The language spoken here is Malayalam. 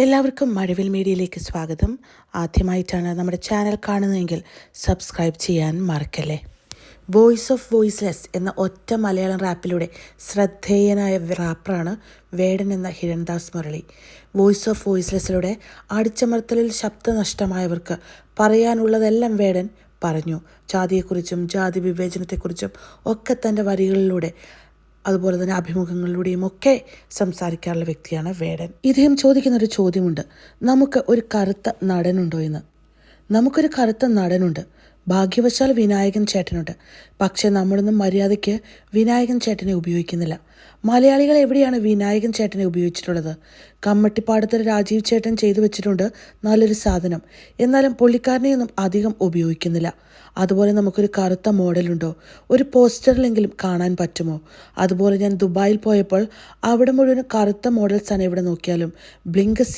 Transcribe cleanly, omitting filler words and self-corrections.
എല്ലാവർക്കും മഴവിൽ മീഡിയയിലേക്ക് സ്വാഗതം. ആദ്യമായിട്ടാണ് നമ്മുടെ ചാനൽ കാണുന്നതെങ്കിൽ സബ്സ്ക്രൈബ് ചെയ്യാൻ മറക്കല്ലേ. വോയിസ് ഓഫ് വോയിസ്ലെസ് എന്ന ഒറ്റ മലയാളം റാപ്പിലൂടെ ശ്രദ്ധേയനായ റാപ്പറാണ് വേടൻ എന്ന ഹിരൺദാസ് മുരളി. വോയിസ് ഓഫ് വോയിസ്ലെസ്സിലൂടെ അടിച്ചമർത്തലിൽ ശബ്ദനഷ്ടമായവർക്ക് പറയാനുള്ളതെല്ലാം വേടൻ പറഞ്ഞു. ജാതിയെക്കുറിച്ചും ജാതി വിവേചനത്തെക്കുറിച്ചും ഒക്കെ തൻ്റെ വരികളിലൂടെ അതുപോലെ തന്നെ അഭിമുഖങ്ങളിലൂടെയും ഒക്കെ സംസാരിക്കാറുള്ള വ്യക്തിയാണ് വേടൻ. ഇദ്ദേഹം ചോദിക്കുന്നൊരു ചോദ്യമുണ്ട്, നമുക്ക് ഒരു കറുത്ത നടനുണ്ടോ എന്ന്. നമുക്കൊരു കറുത്ത നടനുണ്ട്, ഭാഗ്യവശാൽ വിനായകൻ ചേട്ടനുണ്ട്. പക്ഷേ നമ്മളൊന്നും മര്യാദയ്ക്ക് വിനായകൻ ചേട്ടനെ ഉപയോഗിക്കുന്നില്ല. മലയാളികൾ എവിടെയാണ് വിനായകൻ ചേട്ടനെ ഉപയോഗിച്ചിട്ടുള്ളത്? കമ്മട്ടിപ്പാടത്തിൽ രാജീവ് ചേട്ടൻ ചെയ്തു വെച്ചിട്ടുണ്ട് നല്ലൊരു സാധനം, എന്നാലും പുള്ളിക്കാരനെയൊന്നും അധികം ഉപയോഗിക്കുന്നില്ല. അതുപോലെ നമുക്കൊരു കറുത്ത മോഡലുണ്ടോ? ഒരു പോസ്റ്ററിലെങ്കിലും കാണാൻ പറ്റുമോ? അതുപോലെ ഞാൻ ദുബായിൽ പോയപ്പോൾ അവിടെ മുഴുവൻ കറുത്ത മോഡൽസാണ് എവിടെ നോക്കിയാലും. ബ്ലിങ്ക്